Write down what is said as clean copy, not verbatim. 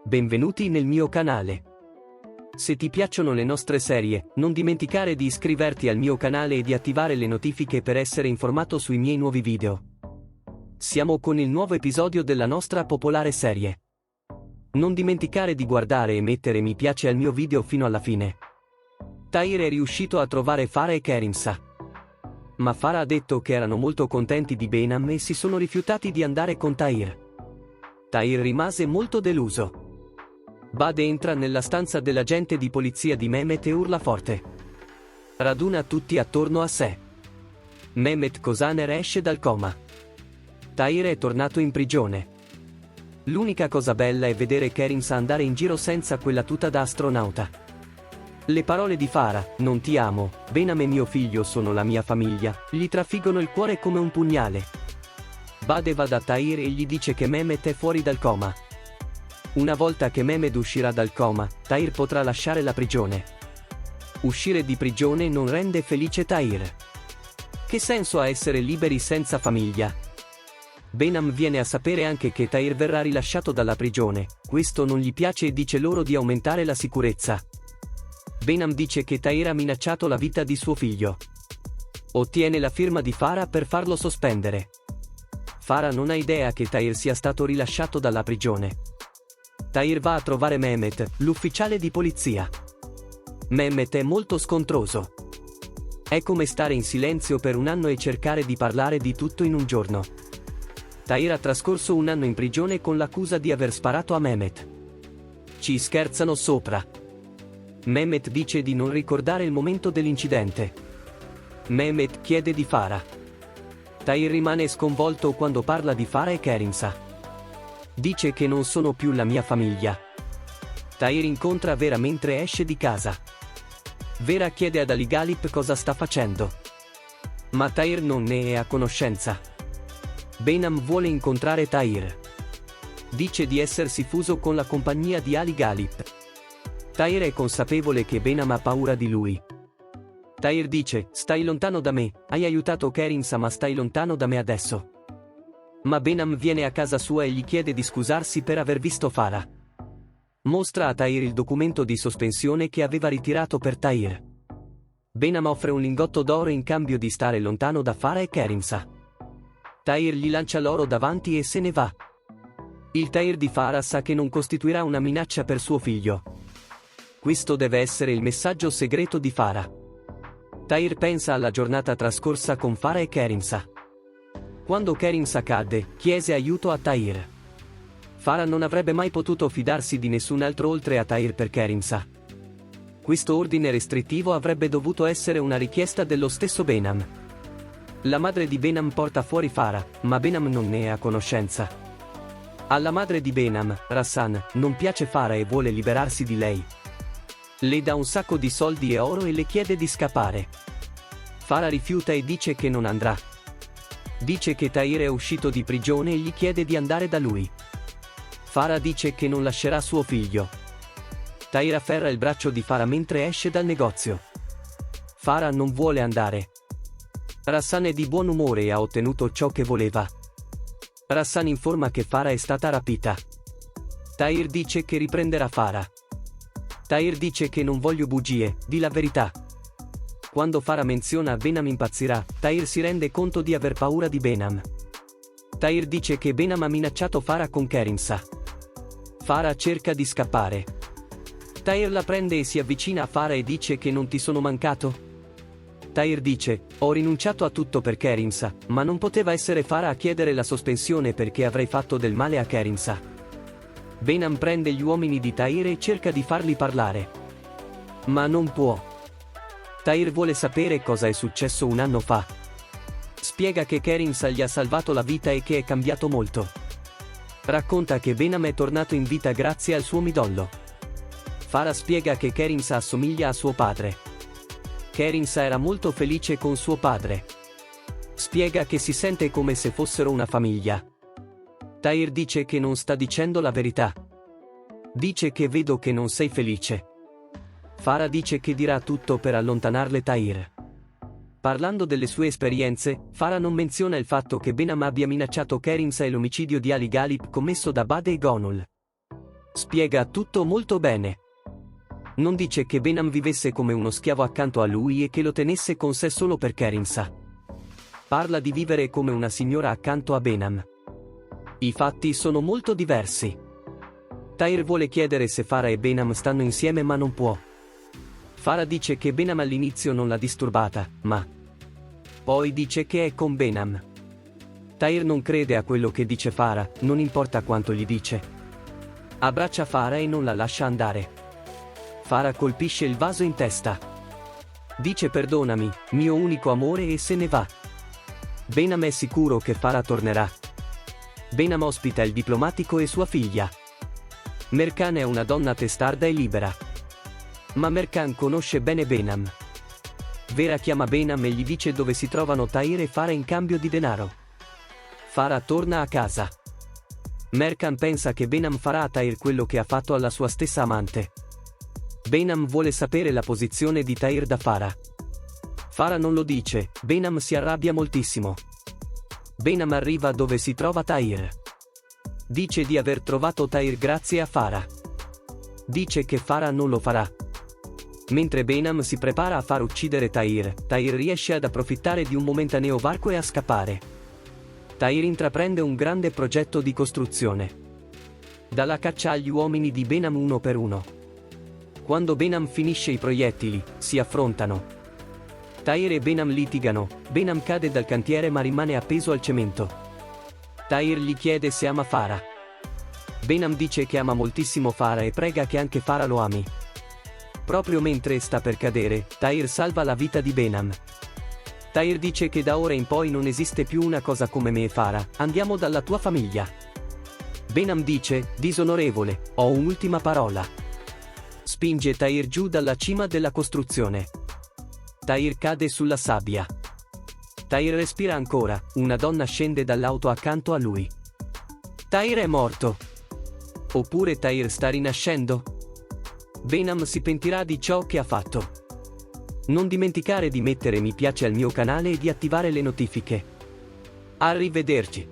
Benvenuti nel mio canale. Se ti piacciono le nostre serie, non dimenticare di iscriverti al mio canale e di attivare le notifiche per essere informato sui miei nuovi video. Siamo con il nuovo episodio della nostra popolare serie. Non dimenticare di guardare e mettere mi piace al mio video fino alla fine. Tahir è riuscito a trovare Farah e Karimsa. Ma Farah ha detto che erano molto contenti di Behnam e si sono rifiutati di andare con Tahir. Tahir rimase molto deluso. Bade entra nella stanza dell'agente di polizia di Mehmet e urla forte. Raduna tutti attorno a sé. Mehmet Kosaner esce dal coma. Tahir è tornato in prigione. L'unica cosa bella è vedere Karimsa andare in giro senza quella tuta da astronauta. Le parole di Farah, non ti amo, Behnam e mio figlio sono la mia famiglia, gli trafiggono il cuore come un pugnale. Bade va da Tahir e gli dice che Mehmet è fuori dal coma. Una volta che Mehmet uscirà dal coma, Tahir potrà lasciare la prigione. Uscire di prigione non rende felice Tahir. Che senso ha essere liberi senza famiglia? Behnam viene a sapere anche che Tahir verrà rilasciato dalla prigione, questo non gli piace e dice loro di aumentare la sicurezza. Behnam dice che Tahir ha minacciato la vita di suo figlio. Ottiene la firma di Farah per farlo sospendere. Farah non ha idea che Tahir sia stato rilasciato dalla prigione. Tahir va a trovare Mehmet, l'ufficiale di polizia. Mehmet è molto scontroso. È come stare in silenzio per un anno e cercare di parlare di tutto in un giorno. Tahir ha trascorso un anno in prigione con l'accusa di aver sparato a Mehmet. Ci scherzano sopra. Mehmet dice di non ricordare il momento dell'incidente. Mehmet chiede di Farah. Tahir rimane sconvolto quando parla di Farah e Karimsa. Dice che non sono più la mia famiglia. Tahir incontra Vera mentre esce di casa. Vera chiede ad Ali Galip cosa sta facendo. Ma Tahir non ne è a conoscenza. Behnam vuole incontrare Tahir. Dice di essersi fuso con la compagnia di Ali Galip. Tahir è consapevole che Behnam ha paura di lui. Tahir dice, stai lontano da me, hai aiutato Karimsa ma stai lontano da me adesso. Ma Behnam viene a casa sua e gli chiede di scusarsi per aver visto Farah. Mostra a Tahir il documento di sospensione che aveva ritirato per Tahir. Behnam offre un lingotto d'oro in cambio di stare lontano da Farah e Karimsa. Tahir gli lancia l'oro davanti e se ne va. Il Tahir di Farah sa che non costituirà una minaccia per suo figlio. Questo deve essere il messaggio segreto di Farah. Tahir pensa alla giornata trascorsa con Farah e Karimsa. Quando Karimsa cadde, chiese aiuto a Tahir. Farah non avrebbe mai potuto fidarsi di nessun altro oltre a Tahir per Karimsa. Questo ordine restrittivo avrebbe dovuto essere una richiesta dello stesso Behnam. La madre di Behnam porta fuori Farah, ma Behnam non ne è a conoscenza. Alla madre di Behnam, Rassan, non piace Farah e vuole liberarsi di lei. Le dà un sacco di soldi e oro e le chiede di scappare. Farah rifiuta e dice che non andrà. Dice che Tahir è uscito di prigione e gli chiede di andare da lui. Farah dice che non lascerà suo figlio. Tahir afferra il braccio di Farah mentre esce dal negozio. Farah non vuole andare. Rassan è di buon umore e ha ottenuto ciò che voleva. Rassan informa che Farah è stata rapita. Tahir dice che riprenderà Farah. Tahir dice che non voglio bugie, di la verità. Quando Farah menziona Behnam impazzirà, Tahir si rende conto di aver paura di Behnam. Tahir dice che Behnam ha minacciato Farah con Karimsa. Farah cerca di scappare. Tahir la prende e si avvicina a Farah e dice che non ti sono mancato? Tahir dice, ho rinunciato a tutto per Karimsa, ma non poteva essere Farah a chiedere la sospensione perché avrei fatto del male a Karimsa. Behnam prende gli uomini di Tahir e cerca di farli parlare. Ma non può. Tahir vuole sapere cosa è successo un anno fa. Spiega che Karimsa gli ha salvato la vita e che è cambiato molto. Racconta che Behnam è tornato in vita grazie al suo midollo. Farah spiega che Karimsa assomiglia a suo padre. Karimsa era molto felice con suo padre. Spiega che si sente come se fossero una famiglia. Tahir dice che non sta dicendo la verità. Dice che vedo che non sei felice. Farah dice che dirà tutto per allontanarle Tahir. Parlando delle sue esperienze, Farah non menziona il fatto che Behnam abbia minacciato Karimsa e l'omicidio di Ali Galip commesso da Bade e Gonul. Spiega tutto molto bene. Non dice che Benham vivesse come uno schiavo accanto a lui e che lo tenesse con sé solo per Carinsa. Parla di vivere come una signora accanto a Benham. I fatti sono molto diversi. Tahir vuole chiedere se Farah e Benham stanno insieme ma non può. Farah dice che Benham all'inizio non l'ha disturbata, ma poi dice che è con Benham. Tahir non crede a quello che dice Farah, non importa quanto gli dice. Abbraccia Farah e non la lascia andare. Farah colpisce il vaso in testa. Dice perdonami, mio unico amore, e se ne va. Benham è sicuro che Farah tornerà. Benham ospita il diplomatico e sua figlia. Mercan è una donna testarda e libera. Ma Mercan conosce bene Benham. Vera chiama Benham e gli dice dove si trovano Tahir e Farah in cambio di denaro. Farah torna a casa. Mercan pensa che Benham farà a Tahir quello che ha fatto alla sua stessa amante. Benham vuole sapere la posizione di Tahir da Farah. Farah non lo dice, Benham si arrabbia moltissimo. Benham arriva dove si trova Tahir. Dice di aver trovato Tahir grazie a Farah. Dice che Farah non lo farà. Mentre Benham si prepara a far uccidere Tahir, Tahir riesce ad approfittare di un momentaneo varco e a scappare. Tahir intraprende un grande progetto di costruzione. Dà la caccia agli uomini di Benham uno per uno. Quando Benham finisce i proiettili, si affrontano. Tahir e Benham litigano, Benham cade dal cantiere ma rimane appeso al cemento. Tahir gli chiede se ama Farah. Benham dice che ama moltissimo Farah e prega che anche Farah lo ami. Proprio mentre sta per cadere, Tahir salva la vita di Benham. Tahir dice che da ora in poi non esiste più una cosa come me e Farah, andiamo dalla tua famiglia. Benham dice, disonorevole, ho un'ultima parola. Spinge Tahir giù dalla cima della costruzione. Tahir cade sulla sabbia. Tahir respira ancora, una donna scende dall'auto accanto a lui. Tahir è morto. Oppure Tahir sta rinascendo? Benham si pentirà di ciò che ha fatto. Non dimenticare di mettere mi piace al mio canale e di attivare le notifiche. Arrivederci.